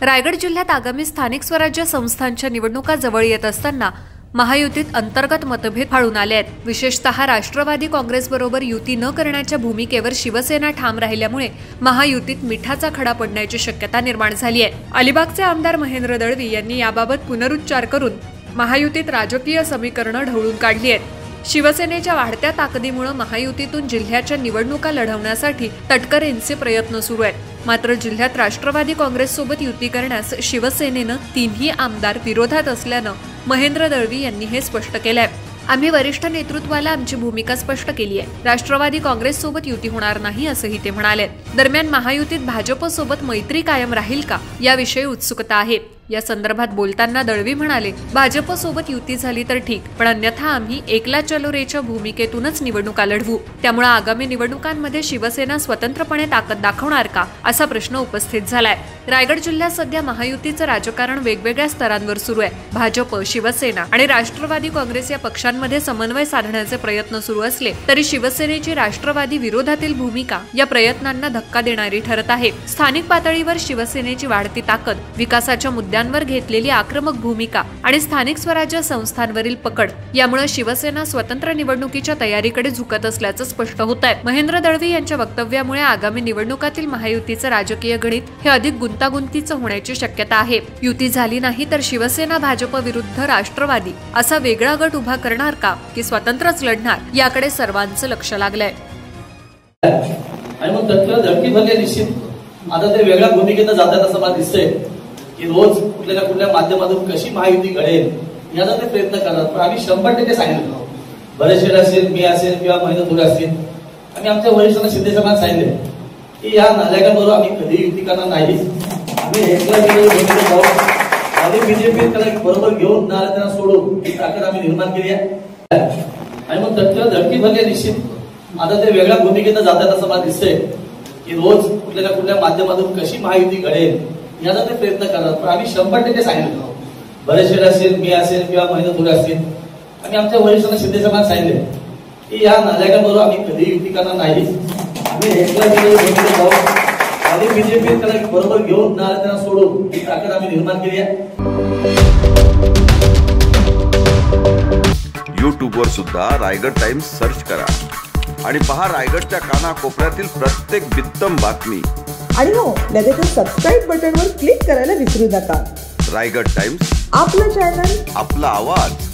रायगड जिल्ह्यात आगामी स्थानिक स्वराज्य संस्थांच्या निवडणुका जवळ येत असताना महायुतीत अंतर्गत मतभेद फाळून आले आहेत। विशेषतः राष्ट्रवादी काँग्रेसबरोबर युती न करण्याच्या भूमिकेवर शिवसेना ठाम राहिल्यामुळे महायुतीत मिठाचा खडा पडण्याची शक्यता निर्माण झाली आहे। अलिबागचे आमदार महेंद्र दळवी यांनी याबाबत पुनरुच्चार करून महायुतीत राजकीय समीकरणं ढवळून काढली आहेत। शिवसेनेच्या वाढत्या ताकदीमुळे महायुतीतून जिल्ह्याच्या निवडणुका लढवण्यासाठी तटकरेंचे प्रयत्न सुरू आहेत। मात्र जिल्ह्यात राष्ट्रवादी काँग्रेससोबत युती करण्यास शिवसेनेनं तीनही आमदार विरोधात असल्यानं महेंद्र दळवी यांनी हे स्पष्ट केलंय। आम्ही वरिष्ठ नेतृत्वाला आमची भूमिका स्पष्ट केली आहे। राष्ट्रवादी काँग्रेससोबत युती होणार नाही असंही ते म्हणाले। दरम्यान महायुतीत भाजपसोबत मैत्री कायम राहील का याविषयी उत्सुकता आहे। या संदर्भात बोलताना दळवी म्हणाले, भाजपसोबत युती झाली तर ठीक, पण अन्यथा आम्ही एकला चलो रेच्या भूमिकेतूनच निवडणुका लढवू। त्यामुळे आगामी निवडणुकांमध्ये शिवसेना स्वतंत्रपणे ताकद दाखवणार का असा प्रश्न उपस्थित झालाय। रायगड जिल्ह्यात सध्या महायुतीचं राजकारण वेगवेगळ्या स्तरांवर सुरू आहे। भाजप, शिवसेना आणि राष्ट्रवादी काँग्रेस या पक्षांमध्ये समन्वय साधण्याचे प्रयत्न सुरू असले तरी शिवसेनेची राष्ट्रवादी विरोधातील भूमिका या प्रयत्नांना धक्का देणारी ठरत आहे। स्थानिक पातळीवर शिवसेनेची वाढती ताकद, विकासाच्या मुद्द्यांवर घेतलेली आक्रमक भूमिका आणि स्थानिक स्वराज्य संस्थांवरील पकड यामुळे शिवसेना स्वतंत्र निवडणुकीच्या तयारीकडे झुकत असल्याचं स्पष्ट होत आहे। महेंद्र दळवी यांच्या वक्तव्यामुळे आगामी निवडणुकातील महायुतीचं राजकीय गणित हे अधिक गुंतागुंतीचं होण्याची शक्यता आहे। युती झाली नाही तर शिवसेना भाजप विरुद्ध राष्ट्रवादी असा वेगळा गट उभा करणार का की स्वतंत्रच लढणार याकडे सर्वांचं लक्ष लागलंय। आणि मग तत्काळ धडकी भरली निश्चित आता ते वेगळ्या भूमिकेत जातात असं मला दिसतंय की रोज कुठल्या माध्यमातून कशी महायुती घडेल याचा ते प्रयत्न करतात। पण आम्ही 100% सांगितलं, बरेचसे असेल, मी असेल किंवा महेंद्र थोडे असतील, आम्ही आमच्या वरिष्ठांना शिंदे साहेबांना सांगितले की या नालायकांबरोबर आम्ही कधी युती करणार नाही। आम्ही आणि बीजेपी त्याला बरोबर घेऊन त्यांना सोडून ही ताकद आम्ही निर्माण केली आहे। आणि मग तत्काळ धडकी भरली निश्चित आता ते वेगळ्या भूमिकेत जातात असं मला दिसतंय की रोज कुठल्या माध्यमातून कशी महायुती घडेल याचा ते प्रयत्न करतात। पण आम्ही 100% सांगितलं, बरेचसे असेल, मी असेल किंवा महेंद्र थोडे असतील, आम्ही आमच्या वरिष्ठांना शिंदे साहेबांना सांगितले की या नालायकांबरोबर आम्ही कधी युती करणार नाही। आम्ही आणि बीजेपी त्याला बरोबर घेऊन त्यांना सोडून ही ताकद आम्ही निर्माण केली आहे। YouTube वर सुद्धा रायगड टाइम्स सर्च करा आणि पहा रायगडच्या कानाकोपऱ्यातील प्रत्येक बित्तम बातमी। आणि हो, लगेच सबस्क्राइब बटनवर क्लिक करायला विसरू नका। रायगड टाइम्स, आपलं चॅनल, आपला आवाज।